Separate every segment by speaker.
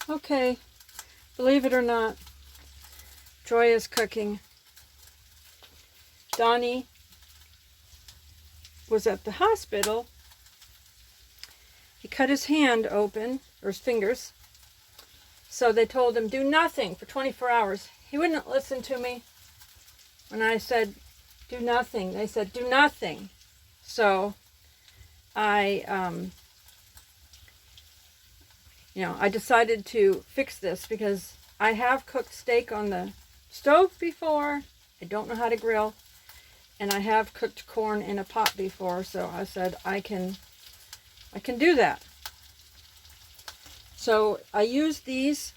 Speaker 1: Okay, believe it or not, Joy is cooking. Donny was at the hospital. He cut his hand open, or his fingers. So they told him, do nothing for 24 hours. He wouldn't listen to me. When I said, do nothing, they said, do nothing. So I decided to fix this because I have cooked steak on the stove before. I don't know how to grill. And I have cooked corn in a pot before, so I said I can do that. So I used these.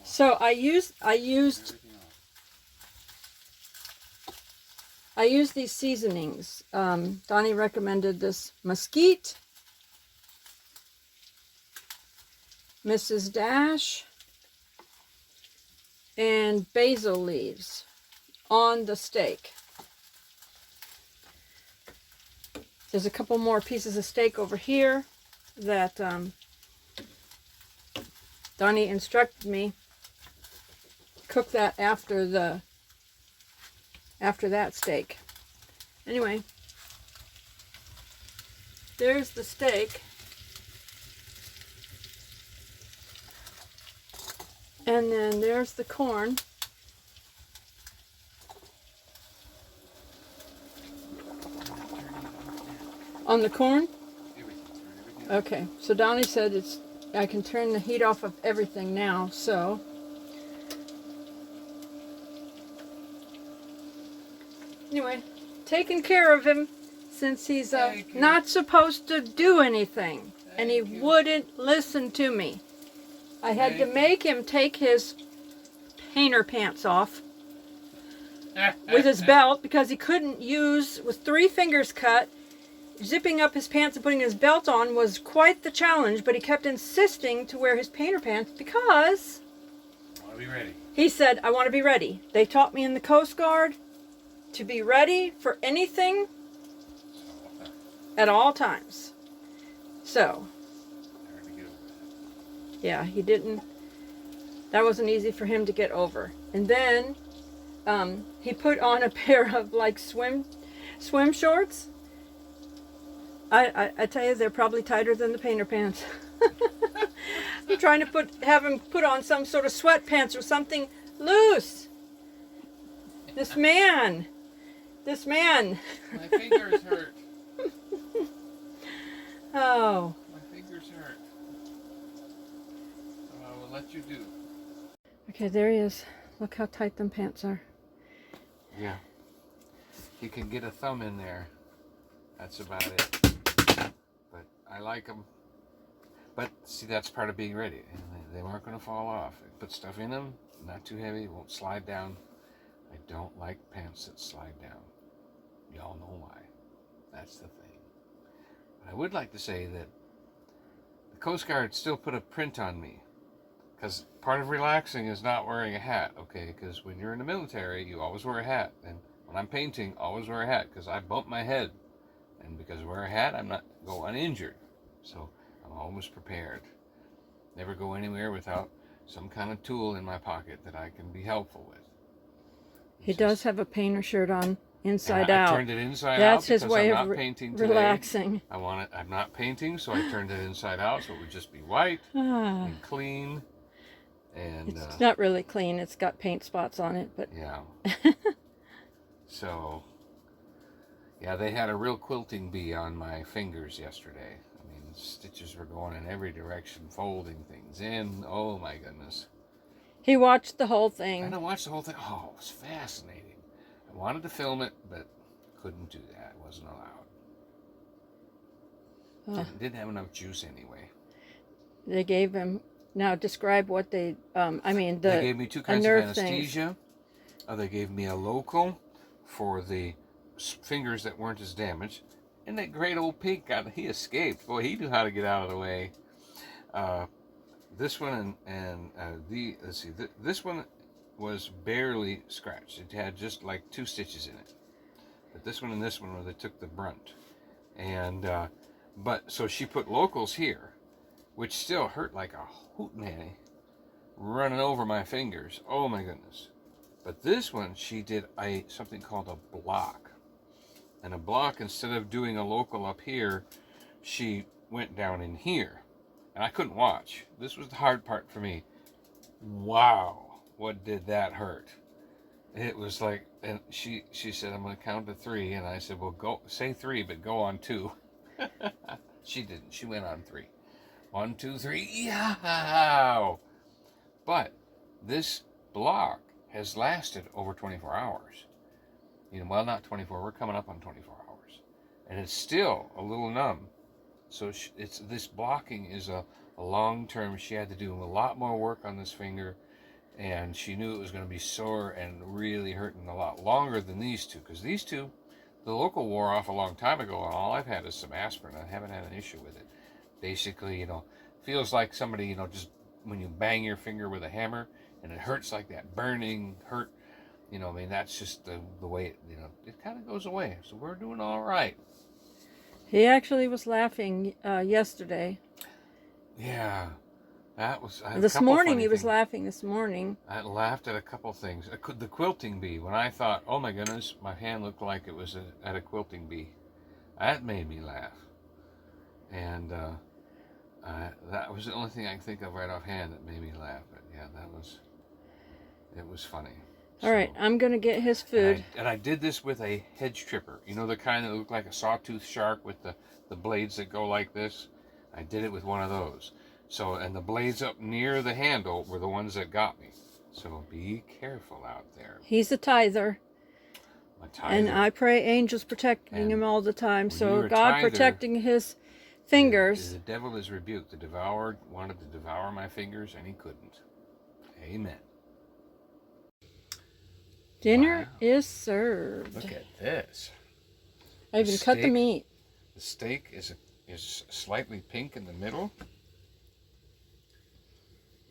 Speaker 1: So I used these seasonings. Donnie recommended this mesquite, Mrs. Dash, and basil leaves on the steak. There's a couple more pieces of steak over here that Donnie instructed me cook that after that steak. Anyway, there's the steak. And then there's the corn. On the corn? Okay, so Donnie said I can turn the heat off of everything now, so. Anyway, taking care of him since he's not supposed to do anything. And he wouldn't listen to me. I had to make him take his painter pants off with his belt because he couldn't use, with 3 fingers cut, zipping up his pants and putting his belt on was quite the challenge, but he kept insisting to wear his painter pants because
Speaker 2: I want to be ready.
Speaker 1: He said, I want to be ready. They taught me in the Coast Guard to be ready for anything at all times. So, yeah, he didn't, that wasn't easy for him to get over. And then he put on a pair of like swim shorts. I tell you, they're probably tighter than the painter pants. I'm trying to have him put on some sort of sweatpants or something loose. This man.
Speaker 2: My fingers hurt.
Speaker 1: Oh.
Speaker 2: My fingers hurt. So I will let you do.
Speaker 1: Okay, there he is. Look how tight them pants are.
Speaker 2: Yeah. You can get a thumb in there. That's about it. But I like them. But see, that's part of being ready. They weren't going to fall off. I put stuff in them, not too heavy, won't slide down. I don't like pants that slide down. Y'all know why. That's the thing. But I would like to say that the Coast Guard still put a print on me. Because part of relaxing is not wearing a hat, okay? Because when you're in the military, you always wear a hat. And when I'm painting, always wear a hat because I bump my head. And because I wear a hat, I'm not go uninjured. So I'm always prepared. Never go anywhere without some kind of tool in my pocket that I can be helpful with.
Speaker 1: He does have a painter shirt on, inside out.
Speaker 2: I turned it inside out.
Speaker 1: That's his
Speaker 2: because
Speaker 1: way
Speaker 2: I'm
Speaker 1: of
Speaker 2: not painting today.
Speaker 1: relaxing.
Speaker 2: I'm not painting, so I turned it inside out so it would just be white and clean. And
Speaker 1: it's not really clean. It's got paint spots on it, but
Speaker 2: yeah. So yeah, they had a real quilting bee on my fingers yesterday. I mean, stitches were going in every direction, folding things in. Oh my goodness.
Speaker 1: He watched the whole thing.
Speaker 2: I watched the whole thing. Oh, it was fascinating. I wanted to film it, but couldn't do that. It wasn't allowed. Didn't have enough juice anyway.
Speaker 1: They gave him. Now describe what they. They
Speaker 2: gave me 2 kinds of anesthesia. They gave me a local for the fingers that weren't as damaged, and that great old pig he escaped. Boy, he knew how to get out of the way. This one and let's see, this one was barely scratched. It had just like 2 stitches in it. But this one and this one where they took the brunt. And but so she put locals here, which still hurt like a hootenanny, running over my fingers. Oh my goodness. But this one, she did something called a block. And a block, instead of doing a local up here, she went down in here. And I couldn't watch. This was the hard part for me. Wow, what did that hurt? It was like, and she said, I'm going to count to 3. And I said, well, go say 3, but go on 2. She didn't. She went on 3. 1, 2, 3. Yow! But this block has lasted over 24 hours. You know, well, not 24. We're coming up on 24 hours. And it's still a little numb. So this blocking is a long-term. She had to do a lot more work on this finger. And she knew it was going to be sore and really hurting a lot longer than these 2. Because these 2, the local wore off a long time ago. And all I've had is some aspirin. I haven't had an issue with it. Basically, you know, feels like somebody, you know, just when you bang your finger with a hammer and it hurts like that burning hurt, you know, I mean, that's just the way it, you know, it kind of goes away. So we're doing all right.
Speaker 1: He actually was laughing yesterday.
Speaker 2: Yeah, that was
Speaker 1: this morning. He was laughing this morning.
Speaker 2: I laughed at a couple things. The quilting bee, when I thought, oh my goodness, my hand looked like it was at a quilting bee. That made me laugh. And that was the only thing I can think of right offhand that made me laugh. But yeah, it was funny.
Speaker 1: All right, I'm going to get his food.
Speaker 2: And I did this with a hedge tripper. You know, the kind that look like a sawtooth shark with the blades that go like this? I did it with one of those. So, and the blades up near the handle were the ones that got me. So be careful out there.
Speaker 1: He's a tither.
Speaker 2: A tither.
Speaker 1: And I pray angels protecting him all the time. So God protecting his fingers.
Speaker 2: The devil is rebuked. The devourer wanted to devour my fingers and he couldn't. Amen.
Speaker 1: Dinner is served.
Speaker 2: Look at this.
Speaker 1: I even cut the meat.
Speaker 2: The steak is slightly pink in the middle.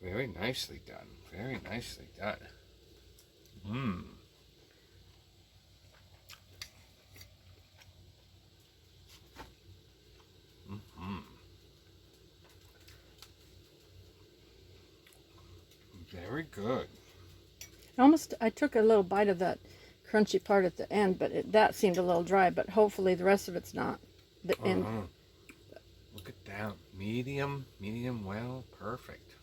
Speaker 2: Very nicely done. Very nicely done. Mmm. Mm-hmm. Very good.
Speaker 1: I took a little bite of that crunchy part at the end, but that seemed a little dry, but hopefully the rest of it's not. The end.
Speaker 2: Look at that. Medium well, perfect.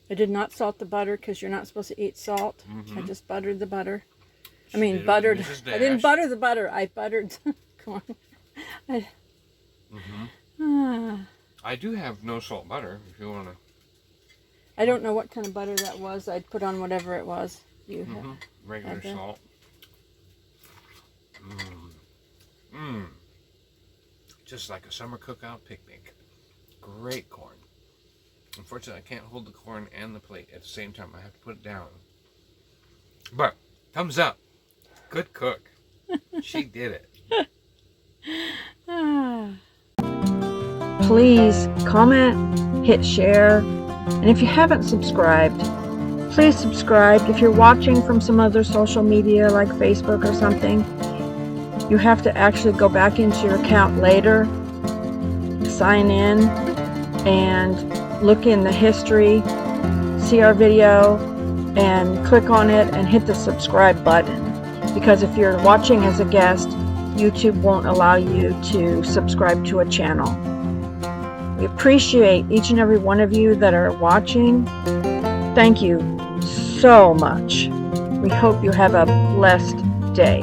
Speaker 1: I did not salt the butter because you're not supposed to eat salt. I just buttered the butter. I didn't butter the butter. I buttered the corn.
Speaker 2: I do have no salt butter if you want to.
Speaker 1: I don't know what kind of butter that was. I'd put on whatever it was. You had
Speaker 2: regular salt. Just like a summer cookout picnic. Great corn. Unfortunately, I can't hold the corn and the plate at the same time. I have to put it down. But, thumbs up. Good cook. She did it.
Speaker 1: Please comment, hit share, and if you haven't subscribed, please subscribe. If you're watching from some other social media like Facebook or something, you have to actually go back into your account later, sign in, and look in the history, see our video, and click on it and hit the subscribe button. Because if you're watching as a guest, YouTube won't allow you to subscribe to a channel. We appreciate each and every one of you that are watching. Thank you so much. We hope you have a blessed day.